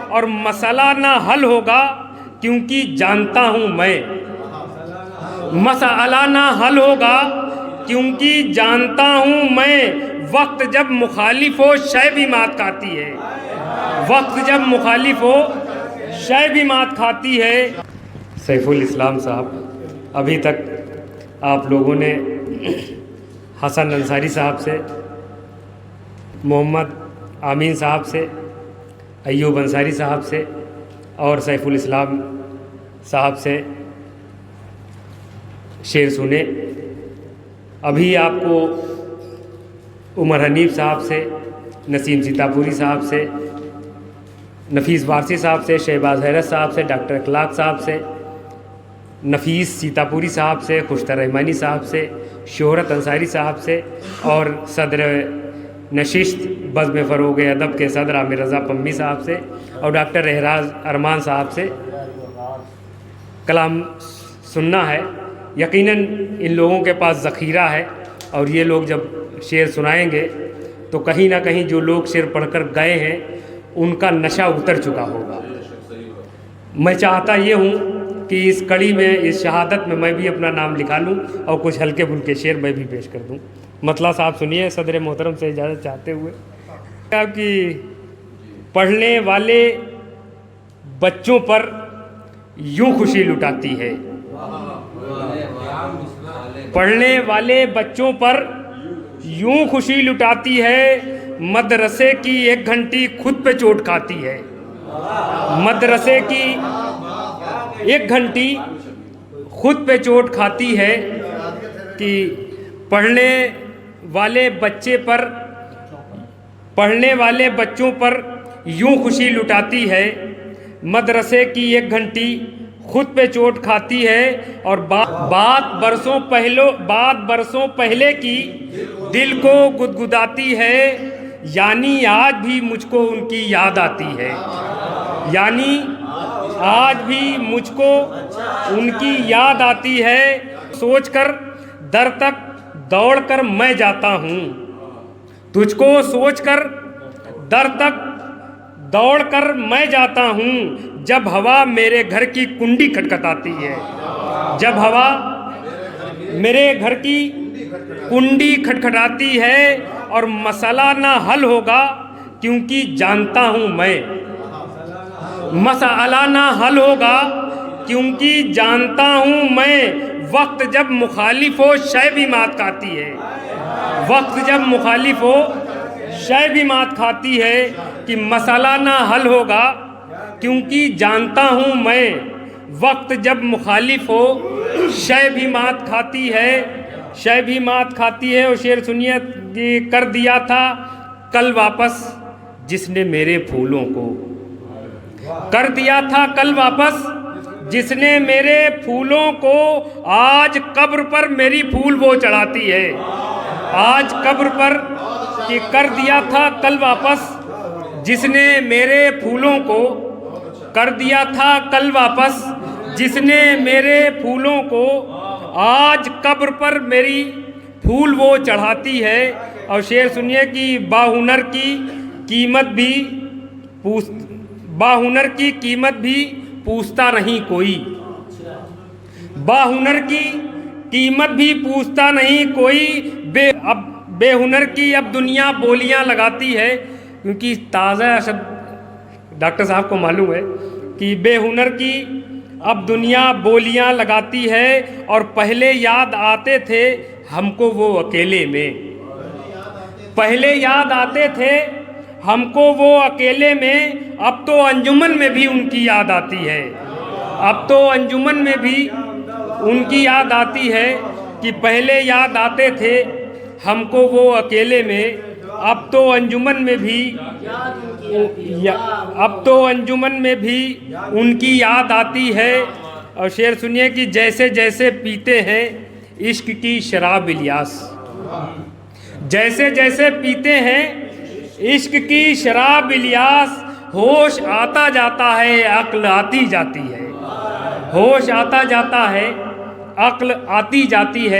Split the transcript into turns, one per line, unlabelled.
और मसला ना हल होगा क्योंकि जानता हूँ मैं। मसला ना हल होगा क्योंकि जानता हूँ मैं। वक्त जब मुखालिफ हो शय भी मात खाती है। वक्त जब मुखालिफ हो शय भी मात खाती है। सैफुल इस्लाम साहब, अभी तक आप लोगों ने हसन अंसारी साहब से, मोहम्मद आमीन साहब से, अय्यूब अंसारी साहब से और सैफुल इस्लाम साहब से शेर सुने। अभी आपको उमर हनीफ साहब से, नसीम सीतापुरी साहब से, नफीस वारसी साहब से, शहबाज हैरत साहब से, डॉक्टर अखलाक साहब से, नफीस सीतापुरी साहब से, खुशतर रहमानी साहब से, शोहरत अंसारी साहब से और सदर नशिस्त बज़्म फ़रोग़ अदब के सदर आमिर रज़ा पम्मी साहब से और डॉक्टर एहराज अरमान साहब से कलाम सुनना है। यकीनन इन लोगों के पास ज़ख़ीरा है और ये लोग जब शेर सुनाएंगे तो कहीं ना कहीं जो लोग शेर पढ़कर गए हैं उनका नशा उतर चुका होगा। मैं चाहता ये हूँ कि इस कड़ी में, इस शहादत में मैं भी अपना नाम लिखा लूँ और कुछ हल्के फुल्के शेर मैं भी पेश कर दूँ। मतला साहब सुनिए सदर मोहतरम से इजाज़त चाहते हुए कि पढ़ने वाले बच्चों पर यूँ खुशी लुटाती है। पढ़ने वाले बच्चों पर यूँ खुशी लुटाती है, मदरसे की एक घंटी खुद पे चोट खाती है। मदरसे की एक घंटी खुद पे चोट खाती है कि पढ़ने वाले बच्चों पर यूँ खुशी लुटाती है। मदरसे की एक घंटी खुद पे चोट खाती है और बात बरसों पहले की दिल को गुदगुदाती है। यानी आज भी मुझको उनकी याद आती है। यानी आज भी मुझको उनकी याद आती है। सोचकर दर तक दौड़कर मैं जाता हूँ। तुझको सोचकर दर तक दौड़कर मैं जाता हूँ। जब हवा मेरे घर की कुंडी खटखटाती है। जब हवा मेरे घर की कुंडी खटखटाती है और मसला ना हल होगा क्योंकि जानता हूँ मैं। मसला ना हल होगा क्योंकि जानता हूँ मैं। वक्त जब मुखालिफ हो शय भी मात खाती है। वक्त जब मुखालिफ हो शय भी मात खाती है कि मसला ना हल होगा क्योंकि जानता हूँ मैं। वक्त जब मुखालिफ हो शय भी मात खाती है। शय भी मात खाती है। और शेर सुनिए कि कर दिया था कल वापस जिसने मेरे फूलों को। कर दिया था कल वापस जिसने मेरे फूलों को। आज कब्र पर मेरी फूल वो चढ़ाती है। आज कब्र पर कि कर दिया था कल वापस जिसने मेरे फूलों को। कर दिया था कल वापस जिसने मेरे फूलों को। आज कब्र पर मेरी फूल वो चढ़ाती है। और शेर सुनिए कि बाहुनर की कीमत भी पूछता नहीं कोई। बाहुनर की कीमत भी पूछता नहीं कोई। बेहुनर की अब दुनिया बोलियां लगाती है। क्योंकि ताज़ा शब्द डॉक्टर साहब को मालूम है कि बेहुनर की अब दुनिया बोलियां लगाती है। और पहले याद आते थे हमको वो अकेले में। पहले याद आते थे हमको वो अकेले में। अब तो अंजुमन में भी उनकी याद आती है। अब तो अंजुमन में भी उनकी याद आती है कि पहले याद आते थे हमको वो अकेले में। अब तो अंजुमन में भी उनकी याद आती है। और शेर सुनिए कि जैसे जैसे पीते हैं इश्क की शराब इलियास। जैसे जैसे पीते हैं इश्क की शराब इलियास। होश आता जाता है अक्ल आती जाती है। होश आता जाता है अक्ल आती जाती है।